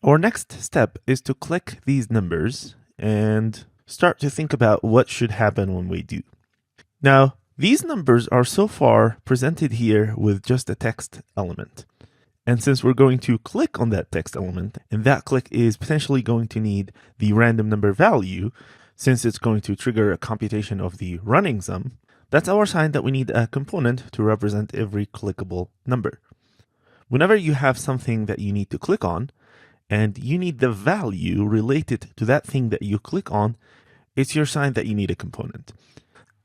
Our next step is to click these numbers and start to think about what should happen when we do. Now, these numbers are so far presented here with just a text element. And since we're going to click on that text element, and that click is potentially going to need the random number value, since it's going to trigger a computation of the running sum, that's our sign that we need a component to represent every clickable number. Whenever you have something that you need to click on, and you need the value related to that thing that you click on, it's your sign that you need a component.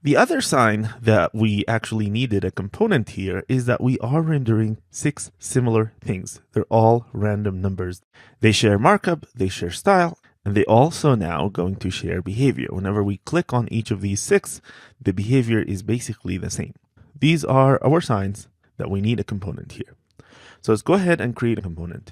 The other sign that we actually needed a component here is that we are rendering 6 similar things. They're all random numbers. They share markup, they share style, and they also now going to share behavior. Whenever we click on each of these 6, the behavior is basically the same. These are our signs that we need a component here. So let's go ahead and create a component.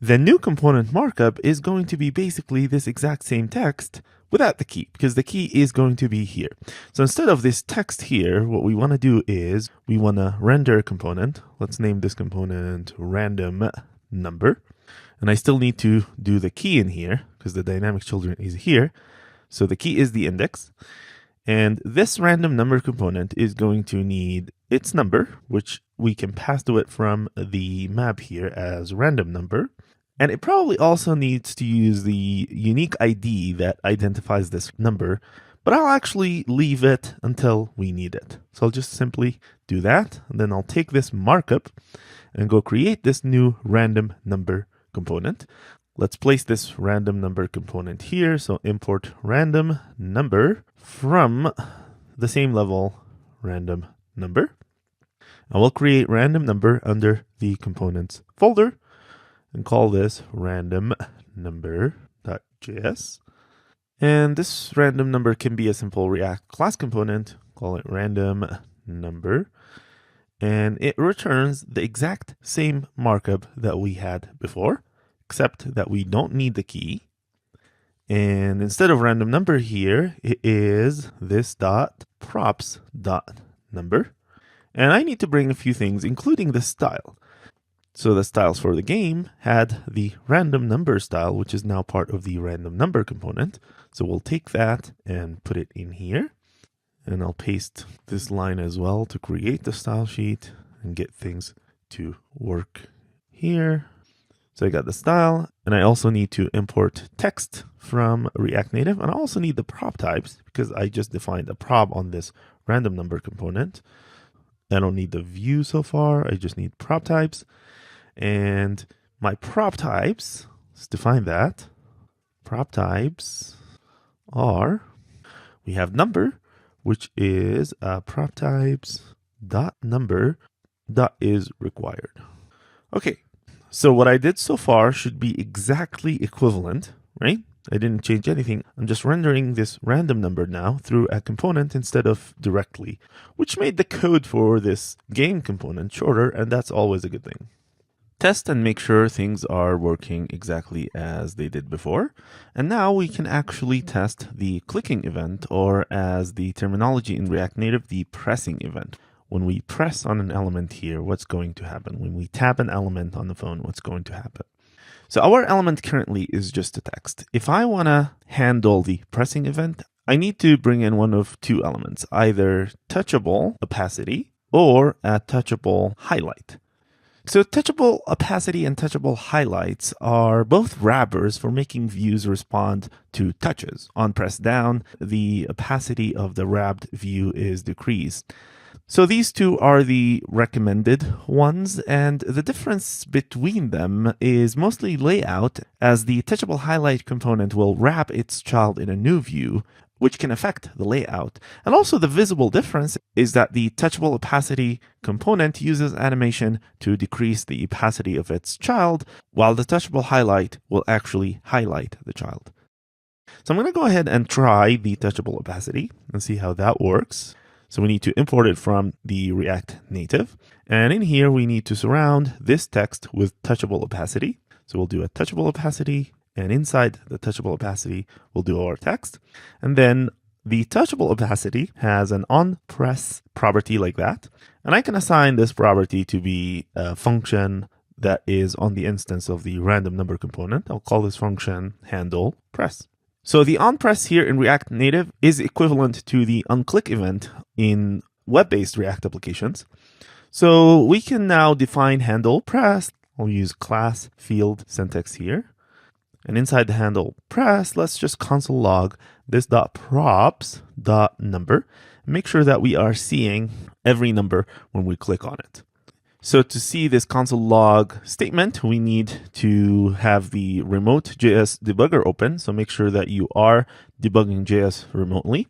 The new component markup is going to be basically this exact same text without the key, because the key is going to be here. So instead of this text here, what we want to do is we want to render a component. Let's name this component random number. And I still need to do the key in here because the dynamic children is here. So the key is the index. And this random number component is going to need its number, which we can pass to it from the map here as random number. And it probably also needs to use the unique ID that identifies this number, but I'll actually leave it until we need it. So I'll just simply do that. And then I'll take this markup and go create this new random number component. Let's place this random number component here. So import random number from the same level random number. And we'll create random number under the components folder and call this random number.js. And this random number can be a simple React class component, call it random number. And it returns the exact same markup that we had before, except that we don't need the key. And instead of random number here, it is this dot props dot number. And I need to bring a few things, including the style. So the styles for the game had the random number style, which is now part of the random number component. So we'll take that and put it in here. And I'll paste this line as well to create the style sheet and get things to work here. So I got the style, and I also need to import text from React Native. And I also need the prop types because I just defined a prop on this random number component. I don't need the view so far. I just need prop types. And my prop types, let's define that. Prop types are, we have number, which is prop types dot number dot is required. Okay, so what I did so far should be exactly equivalent, right? I didn't change anything. I'm just rendering this random number now through a component instead of directly, which made the code for this game component shorter, and that's always a good thing. Test and make sure things are working exactly as they did before. And now we can actually test the clicking event, or as the terminology in React Native, the pressing event. When we press on an element here, what's going to happen? When we tap an element on the phone, what's going to happen? So our element currently is just a text. If I want to handle the pressing event, I need to bring in one of two elements, either touchable opacity or a touchable highlight. So touchable opacity and touchable highlights are both wrappers for making views respond to touches. On press down, the opacity of the wrapped view is decreased. So these two are the recommended ones, and the difference between them is mostly layout, as the touchable highlight component will wrap its child in a new view, which can affect the layout. And also the visible difference is that the touchable opacity component uses animation to decrease the opacity of its child, while the touchable highlight will actually highlight the child. So I'm going to go ahead and try the touchable opacity and see how that works. So we need to import it from the React Native. And in here, we need to surround this text with touchable opacity. So we'll do a touchable opacity, and inside the touchable opacity, we'll do our text. And then the touchable opacity has an onPress property like that. And I can assign this property to be a function that is on the instance of the random number component. I'll call this function handle press. So the onPress here in React Native is equivalent to the onClick event in web-based React applications. So we can now define handle press. I'll use class field syntax here. And inside the handle press, let's just console log this .props.number. Make sure that we are seeing every number when we click on it. So to see this console log statement, we need to have the remote JS debugger open. So make sure that you are debugging JS remotely.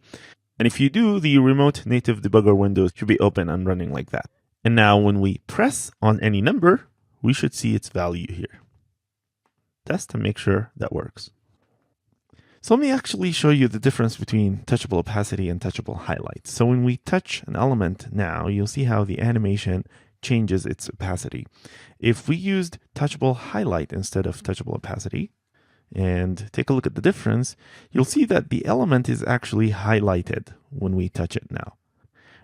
And if you do, the remote native debugger window should be open and running like that. And now when we press on any number, we should see its value here. Test to make sure that works. So let me actually show you the difference between touchable opacity and touchable highlight. So when we touch an element now, you'll see how the animation changes its opacity. If we used touchable highlight instead of touchable opacity, and take a look at the difference, you'll see that the element is actually highlighted when we touch it now.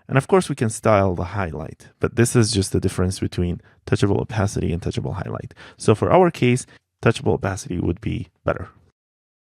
And of course we can style the highlight, but this is just the difference between touchable opacity and touchable highlight. So for our case, touchable opacity would be better.